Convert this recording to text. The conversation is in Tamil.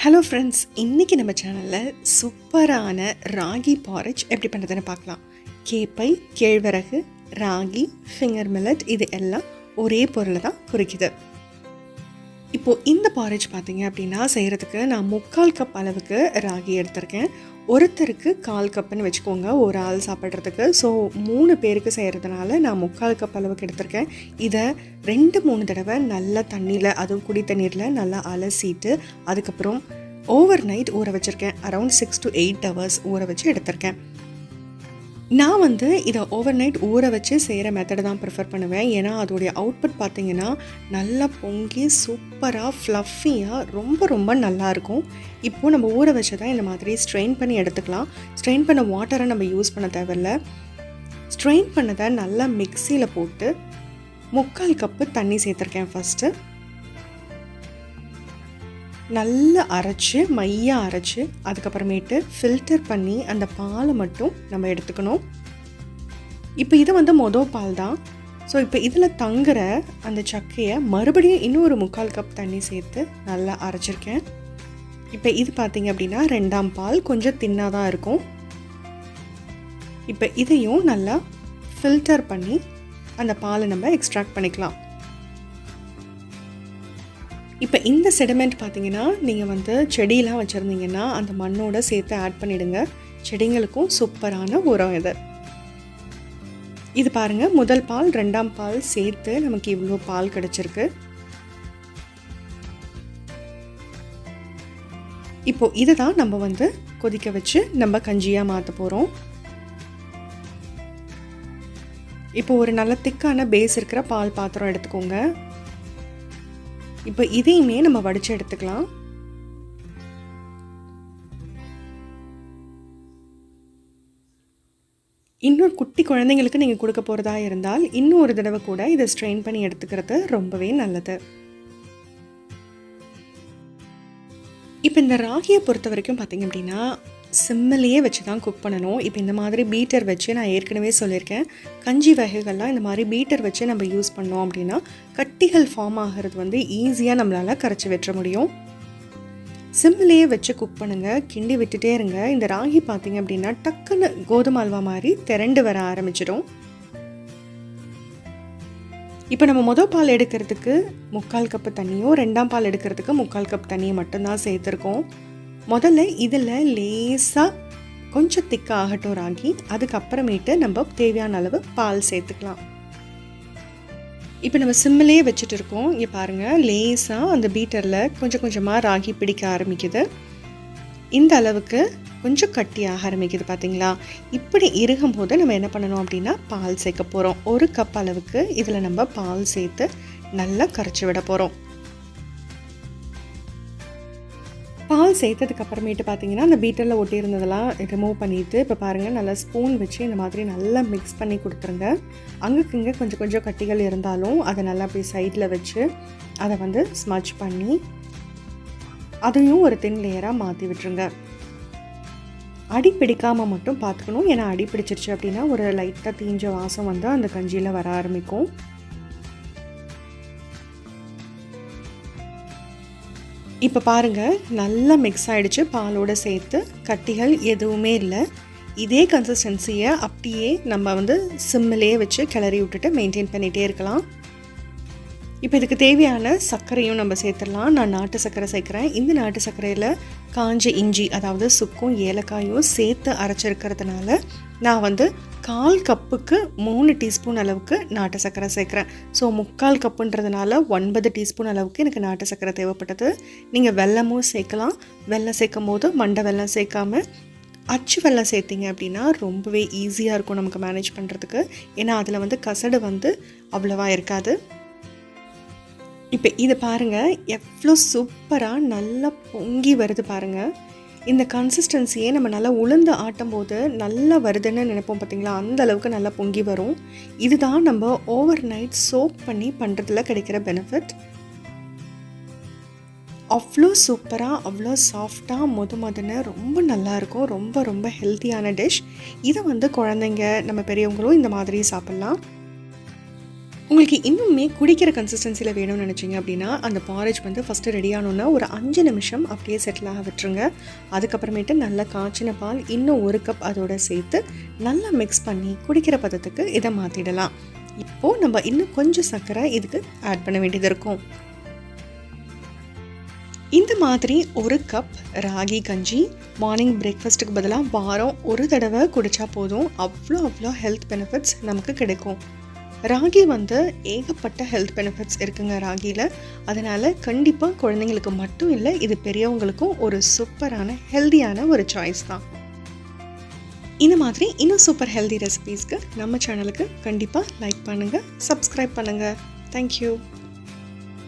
ஹலோ ஃப்ரெண்ட்ஸ், இன்றைக்கி நம்ம சேனலில் சூப்பரான ராகி பாரிஜ் எப்படி பண்ணுறதுன்னு பார்க்கலாம். கேப்பை, கேழ்வரகு, ராகி, ஃபிங்கர் மில்லட் இது எல்லாம் ஒரே பொருளை தான் குறிக்குது. இப்போது இந்த பாரிஜ் பார்த்திங்க அப்படின்னா செய்கிறதுக்கு நான் 3/4 கப் அளவுக்கு ராகி எடுத்திருக்கேன். ஒருத்தருக்கு 1/4 கப்புன்னு வச்சுக்கோங்க ஒரு ஆள் சாப்பிட்றதுக்கு. ஸோ 3 பேருக்கு செய்கிறதுனால நான் 3/4 கப் அளவுக்கு எடுத்திருக்கேன். இதை 2-3 தடவை நல்லா தண்ணியில், அதுவும் குடி தண்ணீரில் நல்லா அலசிட்டு அதுக்கப்புறம் ஓவர் நைட் ஊற வச்சுருக்கேன். அரௌண்ட் 6 to 8 hours ஊற வச்சு எடுத்திருக்கேன். நான் இதை ஓவர் நைட் ஊற வச்சு செய்கிற மெத்தடை தான் ப்ரிஃபர் பண்ணுவேன். ஏன்னா அதோடைய அவுட்புட் பார்த்திங்கன்னா நல்லா பொங்கி சூப்பராக ஃப்ளஃபியாக ரொம்ப நல்லாயிருக்கும். இப்போது நம்ம ஊற வச்சதை இந்த மாதிரி ஸ்ட்ரெயின் பண்ணி எடுத்துக்கலாம். ஸ்ட்ரெயின் பண்ண வாட்டரை நம்ம யூஸ் பண்ண தேவையில்ல. ஸ்ட்ரெயின் பண்ணதை நல்லா மிக்சியில் போட்டு 3/4 கப்பு தண்ணி சேர்த்துருக்கேன். ஃபஸ்ட்டு நல்லா அரைச்சி மையாக அரைச்சி அதுக்கப்புறமேட்டு ஃபில்டர் பண்ணி அந்த பாலை மட்டும் நம்ம எடுத்துக்கணும். இப்போ இது மொதல் பால் தான். ஸோ இப்போ இதில் தங்குற அந்த சக்கையை மறுபடியும் இன்னொரு 3/4 கப் தண்ணி சேர்த்து நல்லா அரைச்சிருக்கேன். இப்போ இது பார்த்திங்க அப்படின்னா 2ஆம் பால், கொஞ்சம் தின்னாக தான் இருக்கும். இப்போ இதையும் நல்லா ஃபில்டர் பண்ணி அந்த பாலை நம்ம எக்ஸ்ட்ராக்ட் பண்ணிக்கலாம். இப்போ இந்த செடிமெண்ட் பார்த்திங்கன்னா நீங்கள் செடியெலாம் வச்சுருந்தீங்கன்னா அந்த மண்ணோடு சேர்த்து ஆட் பண்ணிவிடுங்க. செடிங்களுக்கும் சூப்பரான உரம் இது பாருங்கள், முதல் பால் 2ஆம் பால் சேர்த்து நமக்கு இவ்வளோ பால் கிடச்சிருக்கு. இப்போது இதை தான் நம்ம கொதிக்க வச்சு நம்ம கஞ்சியாக மாற்ற போகிறோம். இப்போ ஒரு நல்ல திக்கான பேஸ் இருக்கிற பால் பாத்திரம் எடுத்துக்கோங்க. இப்போ இதையுமே நம்ம வடித்து எடுத்துக்கலாம். இன்னொரு குட்டி குழந்தைங்களுக்கு நீங்கள் கொடுக்க போகிறதா இருந்தால் இன்னும் ஒரு தடவை கூட இதை ஸ்ட்ரெயின் பண்ணி எடுத்துக்கிறது ரொம்பவே நல்லது. இப்போ இந்த ராகியை பொறுத்த வரைக்கும் பார்த்திங்க அப்படின்னா சிம்மிலேயே வச்சு தான் குக் பண்ணணும். இப்போ இந்த மாதிரி பீட்டர் வச்சு நான் ஏற்கனவே சொல்லியிருக்கேன், கஞ்சி வகைகள்லாம் இந்த மாதிரி பீட்டர் வச்சு நம்ம யூஸ் பண்ணோம் அப்படின்னா கட்டிகள் ஃபார்ம் ஆகிறது ஈஸியாக நம்மளால் கரைச்சி வெட்ட முடியும். சிம்மிலேயே வச்சு குக் பண்ணுங்கள், கிண்டி விட்டுட்டே இருங்க. இந்த ராகி பார்த்திங்க அப்படின்னா டக்குன்னு கோதுமை அல்வா மாதிரி திரண்டு வர ஆரம்பிச்சிடும். இப்போ நம்ம முதல் பால் எடுக்கிறதுக்கு 3/4 கப்பு தண்ணியும் 2ஆம் பால் எடுக்கிறதுக்கு 3/4 கப் தண்ணியை மட்டும்தான் சேர்த்துருக்கோம். முதல்ல இதில் லேசாக கொஞ்சம் திக்காக ஆகட்டும் ராகி, அதுக்கப்புறமேட்டு நம்ம தேவையான அளவு பால் சேர்த்துக்கலாம். இப்போ நம்ம சிம்மிலே வச்சுட்டு இருக்கோம். இங்கே பாருங்கள், லேசாக அந்த பீட்டரில் கொஞ்சம் கொஞ்சமாக ராகி பிடிக்க ஆரம்பிக்குது. இந்த அளவுக்கு கொஞ்சம் கட்டியாக ஆரம்பிக்குது பார்த்தீங்களா? இப்படி இருக்கும் போது நம்ம என்ன பண்ணணும் அப்படின்னா பால் சேர்க்க போகிறோம். 1 கப் அளவுக்கு இதில் நம்ம பால் சேர்த்து நல்லா கரைச்சி விட போகிறோம். பால் சேர்த்ததுக்கு அப்புறமேட்டு பார்த்தீங்கன்னா அந்த பீட்டரில் ஒட்டி இருந்ததெல்லாம் ரிமூவ் பண்ணிவிட்டு இப்போ பாருங்கள், நல்லா ஸ்பூன் வச்சு இந்த மாதிரி நல்லா மிக்ஸ் பண்ணி கொடுத்துருங்க. அங்கேங்க கொஞ்சம் கொஞ்சம் கட்டிகள் இருந்தாலும் அதை நல்லா அப்படி சைடில் வச்சு அதை ஸ்மட்ச் பண்ணி அதையும் ஒரு தின் லேயராக மாற்றி விட்டுருங்க. அடி பிடிக்காமல் மட்டும் பார்த்துக்கணும். ஏன்னா அடி பிடிச்சிருச்சு அப்படின்னா ஒரு லைட்டாக தீஞ்ச வாசம் அந்த கஞ்சியில் வர ஆரம்பிக்கும். இப்போ பாருங்கள், நல்லா மிக்ஸ் ஆகிடுச்சு பாலோடு சேர்த்து, கட்டிகள் எதுவுமே இல்லை. இதே கன்சிஸ்டன்சியை அப்படியே நம்ம சிம்மிலே வச்சு கிளறி விட்டுட்டு மெயின்டைன் பண்ணிகிட்டே இருக்கலாம். இப்போ இதுக்கு தேவையான சர்க்கரையும் நம்ம சேர்த்துடலாம். நான் நாட்டு சர்க்கரை சேர்க்குறேன். இந்த நாட்டு சர்க்கரையில் காஞ்ச இஞ்சி, அதாவது சுக்கும் ஏலக்காயும் சேர்த்து அரைச்சிருக்கிறதுனால நான் 1/4 கப்புக்கு 3 டீஸ்பூன் அளவுக்கு நாட்டு சர்க்கரை சேர்க்குறேன். ஸோ 3/4 கப்புன்றதுனால 9 டீஸ்பூன் அளவுக்கு எனக்கு நாட்டு சர்க்கரை தேவைப்பட்டது. நீங்கள் வெல்லமும் சேர்க்கலாம். வெல்லம் சேர்க்கும் போது மண்டை வெல்லம் சேர்க்காம அச்சு வெல்லம் சேர்த்திங்க அப்படின்னா ரொம்பவே ஈஸியாக இருக்கும் நமக்கு மேனேஜ் பண்ணுறதுக்கு. ஏன்னா அதில் கசடு அவ்வளோவா இருக்காது. இப்போ இது பாருங்கள், எவ்வளோ சூப்பராக நல்லா பொங்கி வருது பாருங்கள். இந்த கன்சிஸ்டன்சியே நம்ம நல்லா உளுந்து ஆட்டும் போது நல்லா வருதுன்னு நினைப்போம் பார்த்திங்களா, அந்த அளவுக்கு நல்லா பொங்கி வரும். இதுதான் நம்ம ஓவர் நைட் சோக் பண்ணி பண்ணுறதுல கிடைக்கிற பெனிஃபிட். அவ்வளோ சூப்பராக, அவ்வளோ சாஃப்டாக மொதன்னு ரொம்ப நல்லாயிருக்கும். ரொம்ப ஹெல்த்தியான டிஷ். இதை குழந்தைங்க, நம்ம பெரியவங்களும் இந்த மாதிரி சாப்பிட்லாம். உங்களுக்கு இன்னுமே குடிக்கிற கன்சிஸ்டன்சியில் வேணும்னு நினச்சிங்க அப்படின்னா அந்த பாரேஜ் வந்து ஃபஸ்ட்டு ரெடி ஆனோன்னா ஒரு 5 நிமிஷம் அப்படியே செட்டில் ஆக விட்டுருங்க. அதுக்கப்புறமேட்டு நல்லா காய்ச்சின பால் இன்னும் 1 கப் அதோடு சேர்த்து நல்லா மிக்ஸ் பண்ணி குடிக்கிற பதத்துக்கு இதை மாற்றிடலாம். இப்போது நம்ம இன்னும் கொஞ்சம் சர்க்கரை இதுக்கு ஆட் பண்ண வேண்டியது இருக்கும். இந்த மாதிரி 1 கப் ராகி கஞ்சி மார்னிங் பிரேக்ஃபாஸ்ட்டுக்கு பதிலாக வாரம் ஒரு தடவை குடித்தா போதும். அவ்வளோ ஹெல்த் பெனிஃபிட்ஸ் நமக்கு கிடைக்கும். ராகி வந்து ஏகப்பட்ட ஹெல்த் பெனிஃபிட்ஸ் இருக்குங்க ராகியில். அதனால் கண்டிப்பாக குழந்தைங்களுக்கு மட்டும் இல்லை, இது பெரியவங்களுக்கும் ஒரு சூப்பரான ஹெல்தியான ஒரு சாய்ஸ் தான். இந்த மாதிரி இன்னும் சூப்பர் ஹெல்தி ரெசிபீஸ்க்கு நம்ம சேனலுக்கு கண்டிப்பாக லைக் பண்ணுங்கள், சப்ஸ்கிரைப் பண்ணுங்கள். தேங்க்யூ.